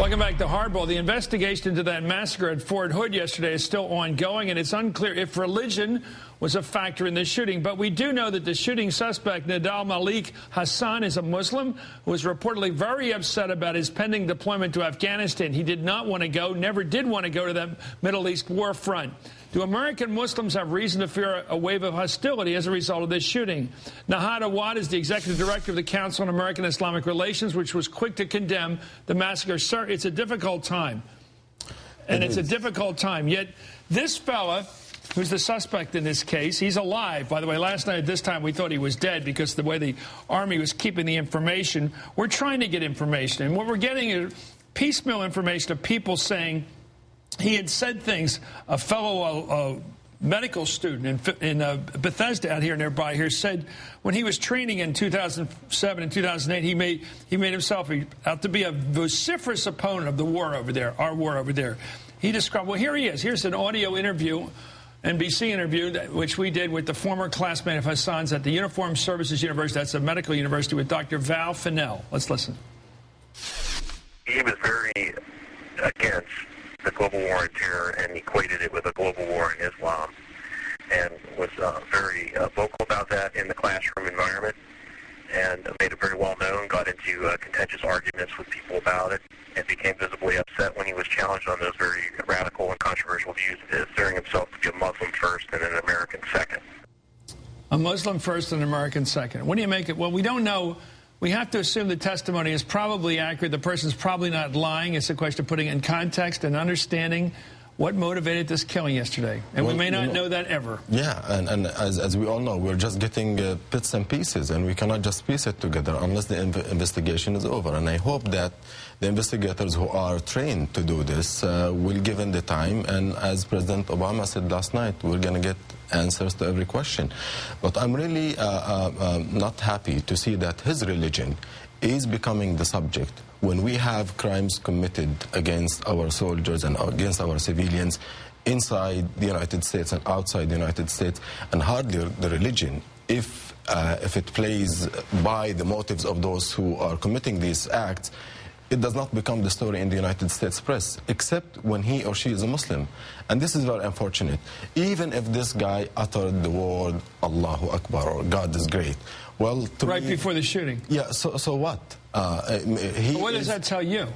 Welcome back to Hardball. The investigation into that massacre at Fort Hood yesterday is still ongoing, and it's unclear if religion was a factor in the shooting. But we do know that the shooting suspect, Nihad Malik Hassan, is a Muslim who was reportedly very upset about his pending deployment to Afghanistan. He did not want to go, never did want to go to the Middle East war front. Do American Muslims have reason to fear a wave of hostility as a result of this shooting? Nihad Awad is the executive director of the Council on American-Islamic Relations, which was quick to condemn the massacre. Sir, it's a difficult time. And it's a difficult time. Yet this fella, who's the suspect in this case, he's alive. By the way, last night at this time we thought he was dead because the way the Army was keeping the information. We're trying to get information. And what we're getting is piecemeal information of people saying he had said things. A fellow medical student in Bethesda out here nearby here said when he was training in 2007 and 2008, he made himself out to be a vociferous opponent of the war over there, our war over there. He described, well, here he is. Here's an audio interview, NBC interview, which we did with the former classmate of Hassan's at the Uniformed Services University. That's a medical university with Dr. Val Fennell. Let's listen. He was very against the global war on terror and equated it with a global war in Islam, and was very vocal about that in the classroom environment, and made it very well known, got into contentious arguments with people about it, and became visibly upset when he was challenged on those very radical and controversial views, considering himself to be a Muslim first and an American second. A Muslim first and an American second. What do you make it? Well, we don't know. We have to assume the testimony is probably accurate. The person's probably not lying. It's a question of putting it in context and understanding what motivated this killing yesterday. And we may not know that ever. Yeah, and as we all know, we're just getting bits and pieces, and we cannot just piece it together unless the investigation is over. And I hope that the investigators who are trained to do this will give in the time. And as President Obama said last night, we're going to get answers to every question. But I'm really not happy to see that his religion is becoming the subject when we have crimes committed against our soldiers and against our civilians inside the United States and outside the United States, and hardly the religion, if it plays by the motives of those who are committing these acts, it does not become the story in the United States press, except when he or she is a Muslim. And this is very unfortunate. Even if this guy uttered the word Allahu Akbar or God is great, well, right before the shooting. Yeah, so what? What does that tell you?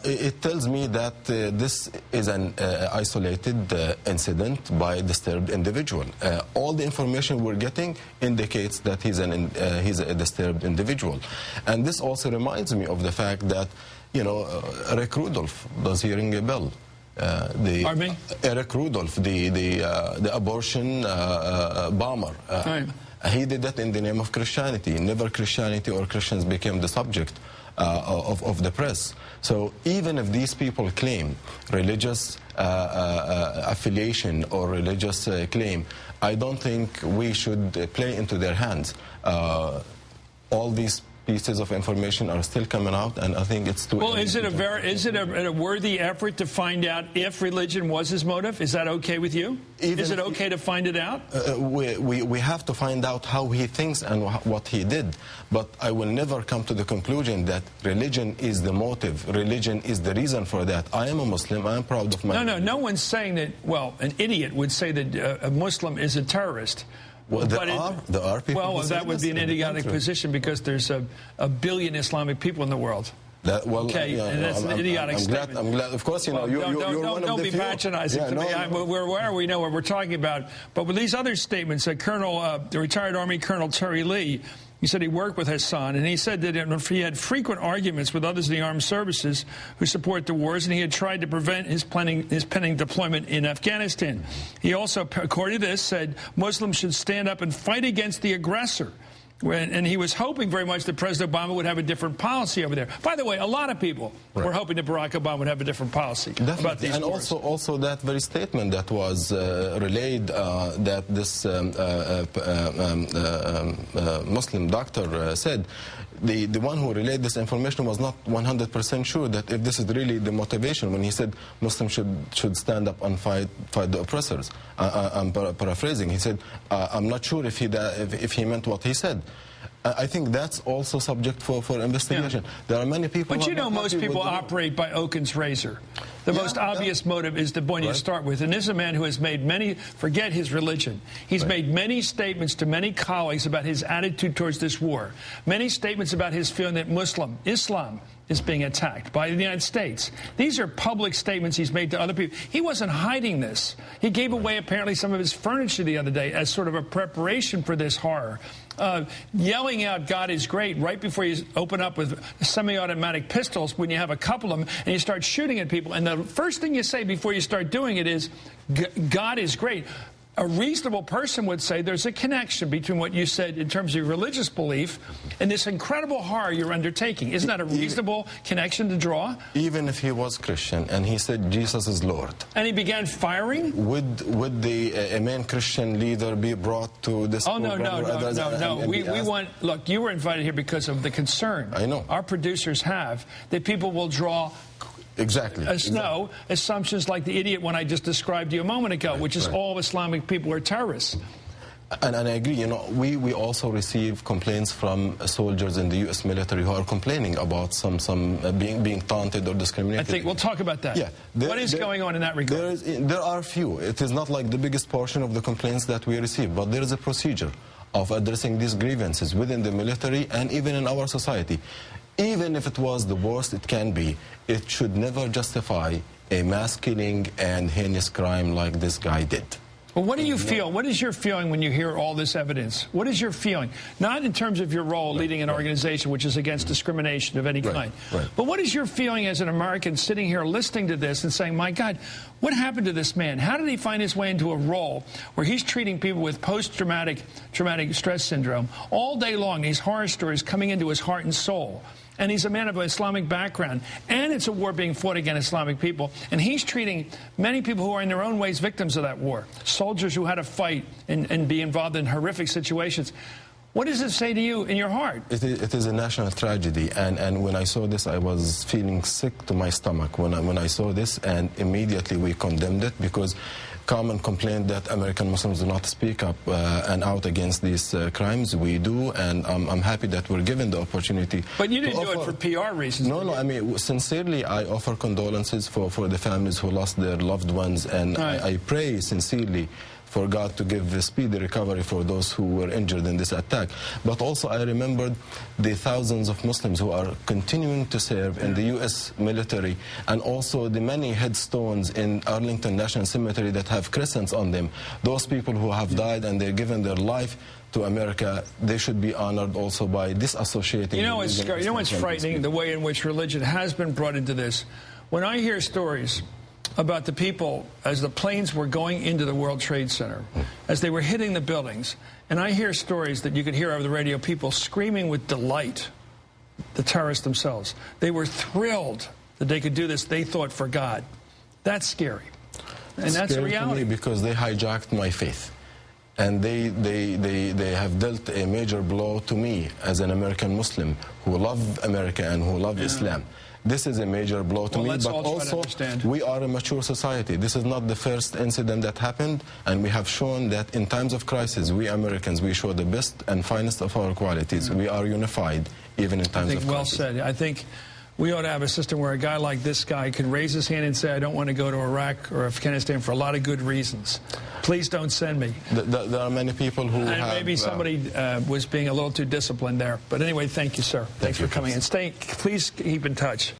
It tells me that this is an isolated incident by a disturbed individual. All the information we're getting indicates that he's a disturbed individual. And this also reminds me of the fact that, you know, Eric Rudolph, does he ring a bell? Pardon me? Eric Rudolph, the abortion bomber. Right. He did that in the name of Christianity. Never Christianity or Christians became the subject of the press. So even if these people claim religious affiliation or religious claim, I don't think we should play into their hands. All these pieces of information are still coming out, and I think it's too. Well, is it a worthy effort to find out if religion was his motive? Is that okay with you? Is it okay to find it out? We have to find out how he thinks and what he did. But I will never come to the conclusion that religion is the motive. Religion is the reason for that. I am a Muslim. I am proud of my. No one's saying that. Well, an idiot would say that a Muslim is a terrorist. Well, there are people. Well, that would be an idiotic position because there's a billion Islamic people in the world. Okay, and that's an idiotic statement. I'm glad. Of course, you know, you're one of the few. Don't be patronizing to me. We know what we're talking about. But with these other statements, the retired Army Colonel Terry Lee, he said he worked with Hassan, and he said that he had frequent arguments with others in the armed services who support the wars, and he had tried to prevent his pending deployment in Afghanistan. He also, according to this, said Muslims should stand up and fight against the aggressor. And he was hoping very much that President Obama would have a different policy over there. By the way, a lot of people were hoping that Barack Obama would have a different policy about these wars. And also that very statement that was relayed that this Muslim doctor said, the one who relayed this information was not 100% sure that if this is really the motivation when he said Muslims should stand up and fight the oppressors. I'm paraphrasing. He said, I'm not sure if he meant what he said. I think that's also subject for investigation. Yeah. There are many people... But you know, most people operate by Occam's razor. The most obvious motive is the one you start with. And this is a man who has made many, forget his religion, he's made many statements to many colleagues about his attitude towards this war. Many statements about his feeling that Islam is being attacked by the United States. These are public statements he's made to other people. He wasn't hiding this. He gave away apparently some of his furniture the other day as sort of a preparation for this horror. Yelling out God is great right before you open up with semi-automatic pistols when you have a couple of them and you start shooting at people. And the first thing you say before you start doing it is, God is great. A reasonable person would say there's a connection between what you said in terms of your religious belief and this incredible horror you're undertaking. Isn't that a reasonable connection to draw? Even if he was Christian and he said Jesus is Lord. And he began firing? Would a main Christian leader be brought to this program? No. We want, look, you were invited here because of the concern I know. Our producers have that people will draw assumptions like the idiot one I just described to you a moment ago, which is all Islamic people are terrorists. And I agree. You know, we also receive complaints from soldiers in the U.S. military who are complaining about some being taunted or discriminated. I think we'll talk about that. Yeah. What is going on in that regard? There are few. It is not like the biggest portion of the complaints that we receive, but there is a procedure of addressing these grievances within the military and even in our society. Even if it was the worst it can be, it should never justify a mass killing and heinous crime like this guy did. Well, what do you feel? What is your feeling when you hear all this evidence? What is your feeling? Not in terms of your role leading an organization which is against discrimination of any kind. But what is your feeling as an American sitting here listening to this and saying, my God, what happened to this man? How did he find his way into a role where he's treating people with post-traumatic stress syndrome all day long? These horror stories coming into his heart and soul. And he's a man of an Islamic background. And it's a war being fought against Islamic people. And he's treating many people who are in their own ways victims of that war. Soldiers who had to fight and be involved in horrific situations. What does it say to you in your heart? It is a national tragedy. And when I saw this, I was feeling sick to my stomach when I saw this. And immediately we condemned it because common complaint that American Muslims do not speak up and out against these crimes. We do, and I'm happy that we're given the opportunity. But you didn't do it for PR reasons. No, I mean, sincerely, I offer condolences for the families who lost their loved ones, and I pray sincerely for God to give a speedy recovery for those who were injured in this attack. But also I remembered the thousands of Muslims who are continuing to serve in the U.S. military, and also the many headstones in Arlington National Cemetery that have crescents on them. Those people who have died and they've given their life to America, they should be honored also by disassociating. You know what's frightening? The way in which religion has been brought into this. When I hear stories about the people as the planes were going into the World Trade Center, as they were hitting the buildings, and I hear stories that you could hear over the radio, people screaming with delight, the terrorists themselves. They were thrilled that they could do this, they thought, for God. That's scary. And that's the reality. To me because they hijacked my faith. And they have dealt a major blow to me as an American Muslim who love America and who love Islam. This is a major blow to me, but also we are a mature society. This is not the first incident that happened, and we have shown that in times of crisis, we Americans, we show the best and finest of our qualities. We are unified, even in times of crisis. Well said. I think we ought to have a system where a guy like this guy can raise his hand and say, I don't want to go to Iraq or Afghanistan for a lot of good reasons. Please don't send me. There are many people who have... Maybe somebody was being a little too disciplined there. But anyway, thank you, sir. Thanks for coming in. Please keep in touch.